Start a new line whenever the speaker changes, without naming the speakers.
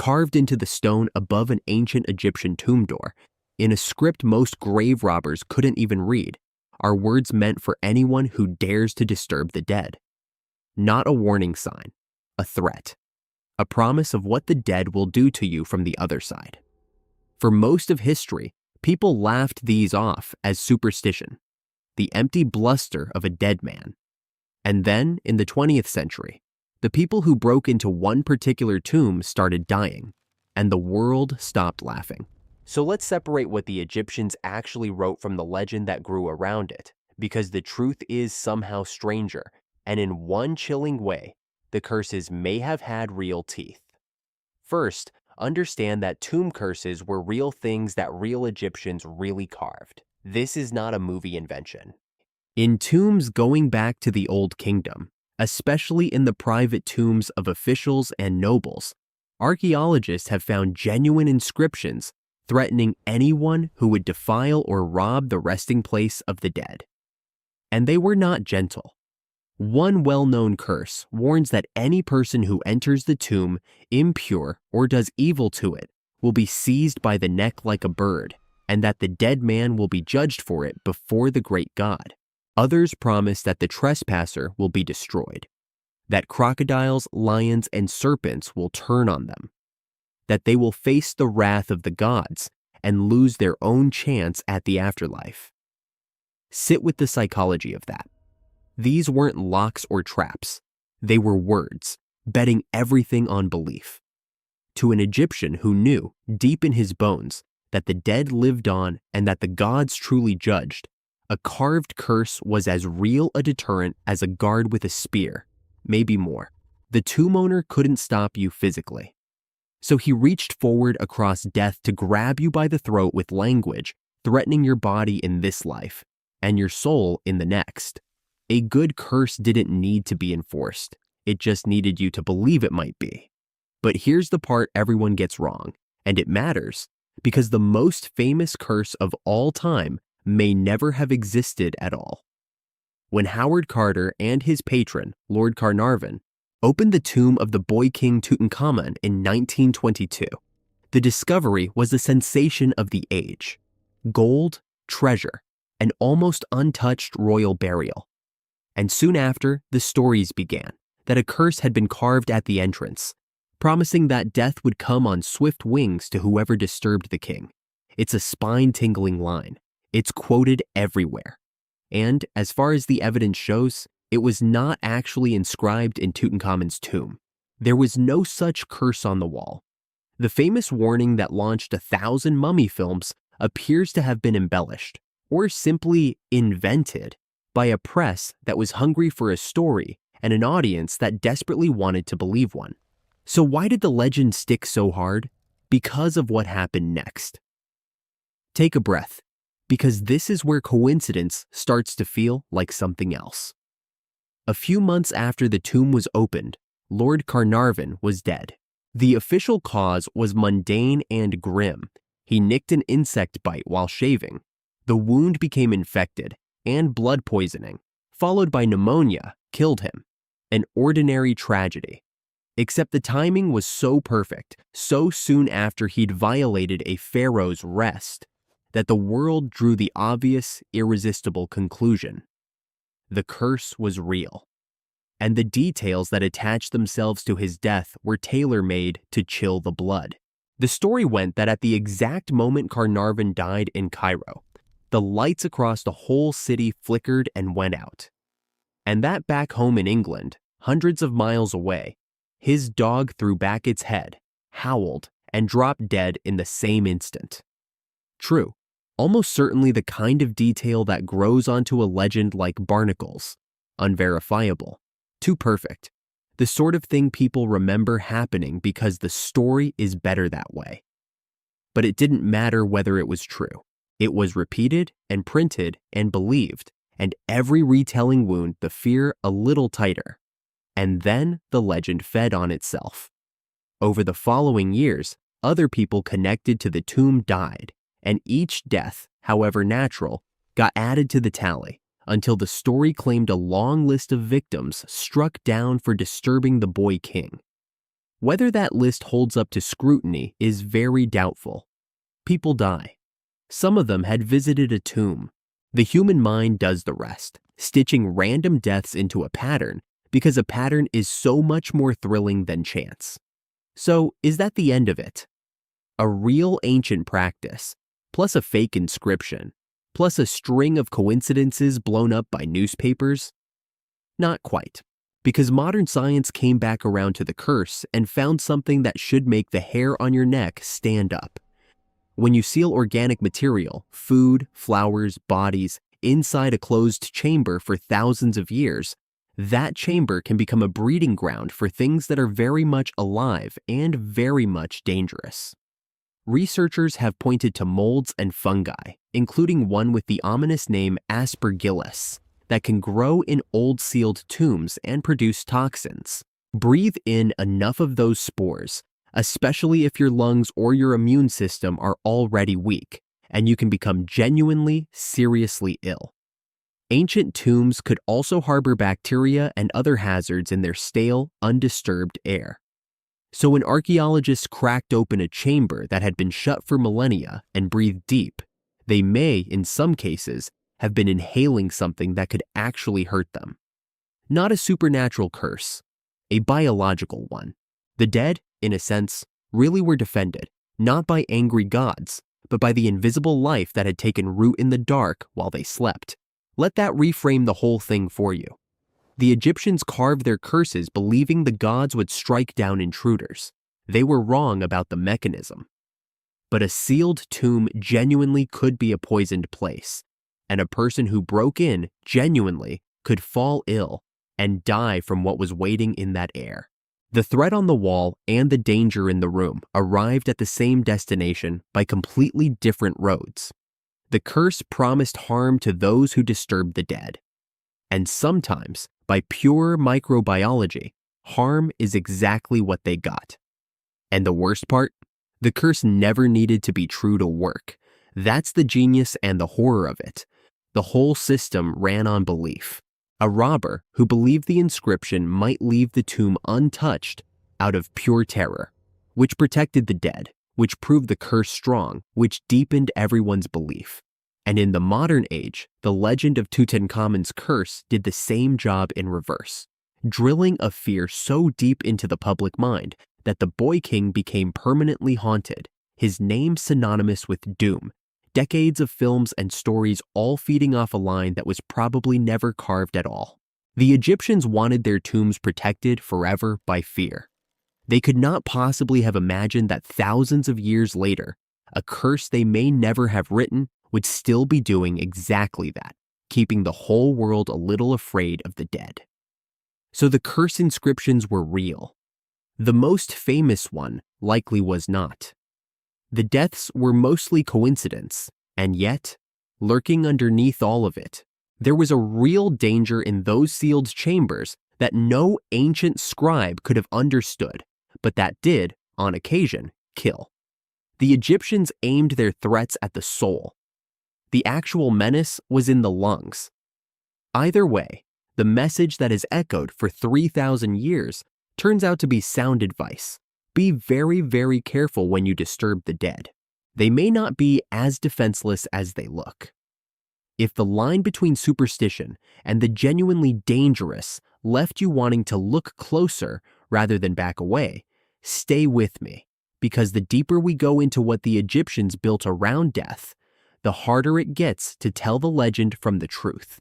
carved into the stone above an ancient Egyptian tomb door, in a script most grave robbers couldn't even read, are words meant for anyone who dares to disturb the dead. Not a warning sign, a threat, a promise of what the dead will do to you from the other side. For most of history, people laughed these off as superstition, the empty bluster of a dead man. And then, in the 20th century, the people who broke into one particular tomb started dying, and the world stopped laughing. So let's separate what the Egyptians actually wrote from the legend that grew around it, because the truth is somehow stranger, and in one chilling way, the curses may have had real teeth. First, understand that tomb curses were real things that real Egyptians really carved. This is not a movie invention. In tombs going back to the Old Kingdom, especially in the private tombs of officials and nobles, archaeologists have found genuine inscriptions threatening anyone who would defile or rob the resting place of the dead. And they were not gentle. One well-known curse warns that any person who enters the tomb impure or does evil to it will be seized by the neck like a bird, and that the dead man will be judged for it before the great God. Others promise that the trespasser will be destroyed, that crocodiles, lions, and serpents will turn on them, that they will face the wrath of the gods and lose their own chance at the afterlife. Sit with the psychology of that. These weren't locks or traps. They were words, betting everything on belief. To an Egyptian who knew, deep in his bones, that the dead lived on and that the gods truly judged, a carved curse was as real a deterrent as a guard with a spear, maybe more. The tomb owner couldn't stop you physically. So he reached forward across death to grab you by the throat with language, threatening your body in this life and your soul in the next. A good curse didn't need to be enforced. It just needed you to believe it might be. But here's the part everyone gets wrong, and it matters, because the most famous curse of all time may never have existed at all. When Howard Carter and his patron, Lord Carnarvon, opened the tomb of the boy king Tutankhamun in 1922, the discovery was the sensation of the age: gold, treasure, an almost untouched royal burial. And soon after, the stories began that a curse had been carved at the entrance, promising that death would come on swift wings to whoever disturbed the king. It's a spine-tingling line. It's quoted everywhere. And, as far as the evidence shows, it was not actually inscribed in Tutankhamun's tomb. There was no such curse on the wall. The famous warning that launched 1,000 mummy films appears to have been embellished, or simply invented, by a press that was hungry for a story and an audience that desperately wanted to believe one. So why did the legend stick so hard? Because of what happened next. Take a breath, because this is where coincidence starts to feel like something else. A few months after the tomb was opened, Lord Carnarvon was dead. The official cause was mundane and grim. He nicked an insect bite while shaving. The wound became infected, and blood poisoning, followed by pneumonia, killed him. An ordinary tragedy. Except the timing was so perfect, so soon after he'd violated a pharaoh's rest, that the world drew the obvious, irresistible conclusion. The curse was real, and the details that attached themselves to his death were tailor-made to chill the blood. The story went that at the exact moment Carnarvon died in Cairo, the lights across the whole city flickered and went out. And that back home in England, hundreds of miles away, his dog threw back its head, howled, and dropped dead in the same instant. True, almost certainly the kind of detail that grows onto a legend like barnacles. Unverifiable. Too perfect. The sort of thing people remember happening because the story is better that way. But it didn't matter whether it was true. It was repeated and printed and believed, and every retelling wound the fear a little tighter. And then the legend fed on itself. Over the following years, other people connected to the tomb died, and each death, however natural, got added to the tally, until the story claimed a long list of victims struck down for disturbing the boy king. Whether that list holds up to scrutiny is very doubtful. People die. Some of them had visited a tomb. The human mind does the rest, stitching random deaths into a pattern because a pattern is so much more thrilling than chance. So, is that the end of it? A real ancient practice, plus a fake inscription, plus a string of coincidences blown up by newspapers? Not quite, because modern science came back around to the curse and found something that should make the hair on your neck stand up. When you seal organic material, food, flowers, bodies, inside a closed chamber for thousands of years, that chamber can become a breeding ground for things that are very much alive and very much dangerous. Researchers have pointed to molds and fungi, including one with the ominous name Aspergillus, that can grow in old sealed tombs and produce toxins. Breathe in enough of those spores, especially if your lungs or your immune system are already weak, and you can become genuinely, seriously ill. Ancient tombs could also harbor bacteria and other hazards in their stale, undisturbed air. So when archaeologists cracked open a chamber that had been shut for millennia and breathed deep, they may, in some cases, have been inhaling something that could actually hurt them. Not a supernatural curse, a biological one. The dead, in a sense, really were defended, not by angry gods, but by the invisible life that had taken root in the dark while they slept. Let that reframe the whole thing for you. The Egyptians carved their curses believing the gods would strike down intruders. They were wrong about the mechanism. But a sealed tomb genuinely could be a poisoned place, and a person who broke in genuinely could fall ill and die from what was waiting in that air. The threat on the wall and the danger in the room arrived at the same destination by completely different roads. The curse promised harm to those who disturbed the dead. And sometimes, by pure microbiology, harm is exactly what they got. And the worst part? The curse never needed to be true to work. That's the genius and the horror of it. The whole system ran on belief. A robber who believed the inscription might leave the tomb untouched out of pure terror, which protected the dead, which proved the curse strong, which deepened everyone's belief. And in the modern age, the legend of Tutankhamun's curse did the same job in reverse, drilling a fear so deep into the public mind that the boy king became permanently haunted, his name synonymous with doom, decades of films and stories all feeding off a line that was probably never carved at all. The Egyptians wanted their tombs protected forever by fear. They could not possibly have imagined that thousands of years later, a curse they may never have written would still be doing exactly that, keeping the whole world a little afraid of the dead. So the curse inscriptions were real. The most famous one likely was not. The deaths were mostly coincidence, and yet, lurking underneath all of it, there was a real danger in those sealed chambers that no ancient scribe could have understood, but that did, on occasion, kill. The Egyptians aimed their threats at the soul. The actual menace was in the lungs. Either way, the message that is echoed for 3,000 years turns out to be sound advice. Be very, very careful when you disturb the dead. They may not be as defenseless as they look. If the line between superstition and the genuinely dangerous left you wanting to look closer rather than back away, stay with me, because the deeper we go into what the Egyptians built around death, the harder it gets to tell the legend from the truth.